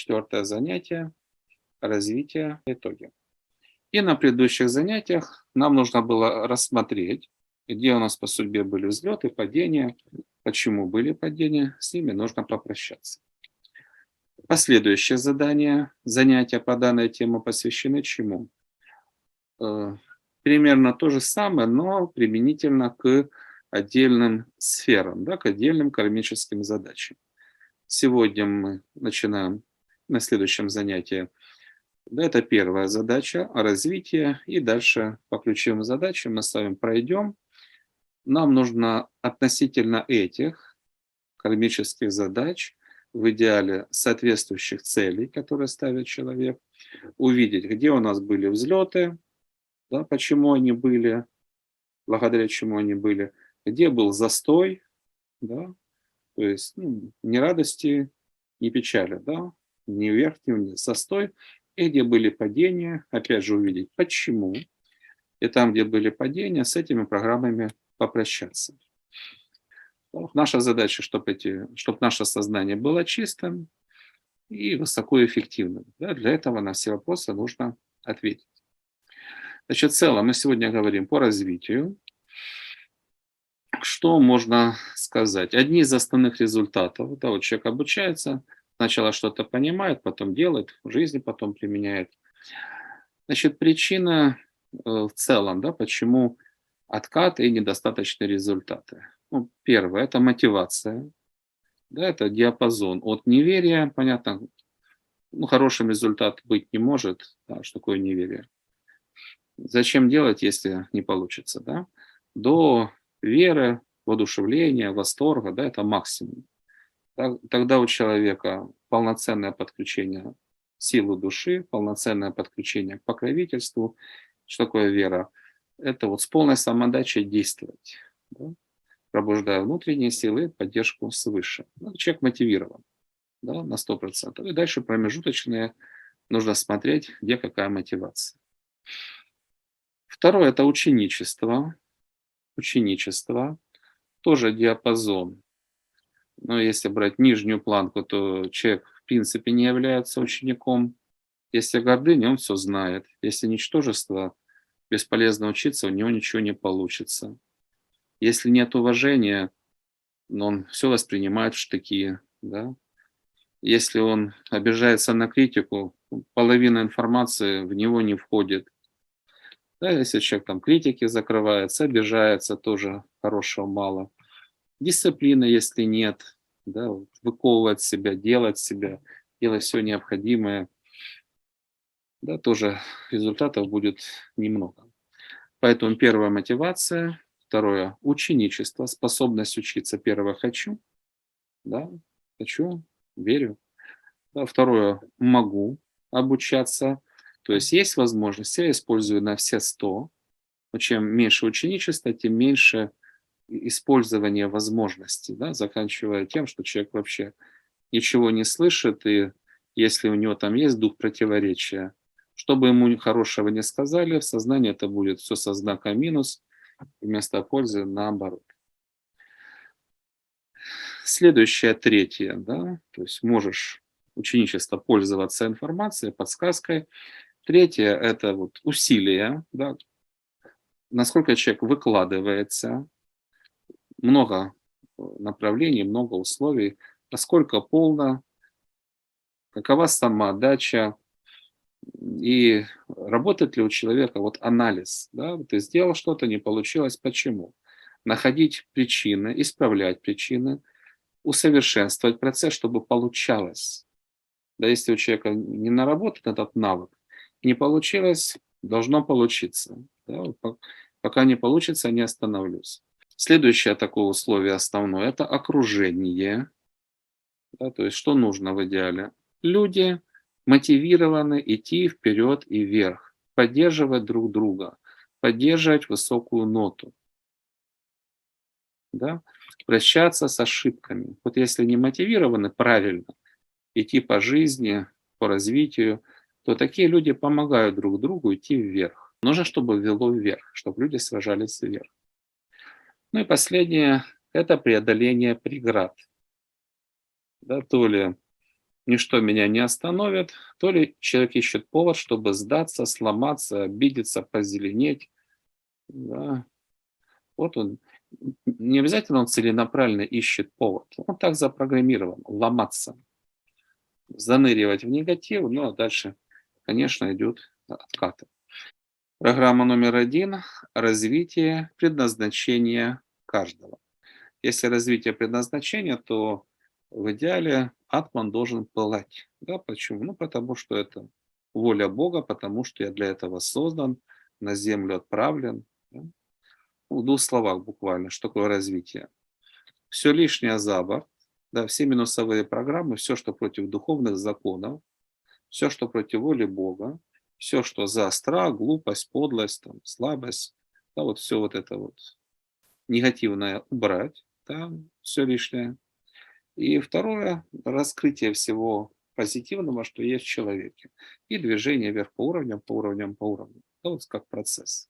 Четвертое занятие — развитие, итоги. И на предыдущих занятиях нам нужно было рассмотреть, где у нас по судьбе были взлеты, падения, почему были падения, с ними нужно попрощаться. Последующие занятия по данной теме посвящены чему? Э, Примерно то же самое, но применительно к отдельным сферам, да, к отдельным кармическим задачам. Сегодня мы начинаем на следующем занятии. Да, это первая задача о развитии. И дальше по ключевым задачам мы с вами пройдем. Нам нужно относительно этих кармических задач, в идеале соответствующих целей, которые ставит человек, увидеть, где у нас были взлеты, да, почему они были, благодаря чему они были, где был застой, да, то есть ни радости, ни печали, да, ни вверх, ни вниз, застой, и где были падения, опять же увидеть, почему, и там, где были падения, с этими программами попрощаться. Вот наша задача, чтобы наше сознание было чистым и высокоэффективным. Да, для этого на все вопросы нужно ответить. Значит, в целом мы сегодня говорим по развитию. Что можно сказать? Одни из основных результатов — это вот человек обучается, сначала что-то понимает, потом делает, в жизни потом применяет. Значит, причина в целом, да, почему откаты и недостаточные результаты. Ну, первое — это мотивация, да, это диапазон от неверия, понятно, хорошим результат быть не может, да, что такое неверие. Зачем делать, если не получится, да? До веры, воодушевления, восторга, да, это максимум. Тогда у человека полноценное подключение силы души, полноценное подключение к покровительству. Что такое вера? Это вот с полной самоотдачей действовать, да, пробуждая внутренние силы, поддержку свыше. Ну, человек мотивирован, да, на 100%. И дальше промежуточные нужно смотреть, где какая мотивация. Второе — это ученичество. Ученичество тоже диапазон. Но если брать нижнюю планку, то человек в принципе не является учеником. Если гордыня, он все знает. Если ничтожество, бесполезно учиться, у него ничего не получится. Если нет уважения, но он все воспринимает в штыки. Да? Если он обижается на критику, половина информации в него не входит. Да, если человек там критики закрывается, обижается, тоже хорошего мало. Дисциплины, если нет, да, вот выковывать себя, делать все необходимое, да, тоже результатов будет немного. Поэтому первая — мотивация, второе — ученичество, способность учиться. Первое — хочу, да, хочу, верю. Да, второе — могу обучаться, то есть возможность, я использую на все 100. Но чем меньше ученичества, тем меньше использование возможностей, да, заканчивая тем, что человек вообще ничего не слышит, и если у него там есть дух противоречия, что бы ему хорошего не сказали, в сознании это будет все со знаком минус, вместо пользы наоборот. Следующее, третье, да, то есть можешь ученичество пользоваться информацией, подсказкой. Третье — это вот усилия, да, насколько человек выкладывается, много направлений, много условий, насколько полно, какова самоотдача и работает ли у человека вот анализ. Да? Ты сделал что-то, не получилось, почему? Находить причины, исправлять причины, усовершенствовать процесс, чтобы получалось. Да, если у человека не наработан этот навык, не получилось, должно получиться. Да? Вот пока не получится, не остановлюсь. Следующее такое условие основное — это окружение. Да, то есть что нужно в идеале? Люди мотивированы идти вперед и вверх, поддерживать друг друга, поддерживать высокую ноту, да? Прощаться с ошибками. Вот если не мотивированы правильно идти по жизни, по развитию, то такие люди помогают друг другу идти вверх. Нужно, чтобы вело вверх, чтобы люди сражались вверх. Ну и последнее — это преодоление преград. Да, то ли ничто меня не остановит, то ли человек ищет повод, чтобы сдаться, сломаться, обидеться, позеленеть. Да. Вот он. Не обязательно он целенаправленно ищет повод. Он так запрограммирован, ломаться, заныривать в негатив, ну а дальше, конечно, идут откаты. Программа номер один — развитие предназначения каждого. Если развитие предназначения, то в идеале атман должен пылать. Да, почему? Ну, потому что это воля Бога, потому что я для этого создан, на землю отправлен. Да. Ну, в двух словах буквально, что такое развитие. Все лишнее за борт, да, все минусовые программы, все, что против духовных законов, все, что против воли Бога, все, что за страх, глупость, подлость, там, слабость, да, вот все вот это вот негативное убрать, да, все лишнее. И второе — раскрытие всего позитивного, что есть в человеке. И движение вверх по уровням, по уровням, по уровням. Да, вот как процесс.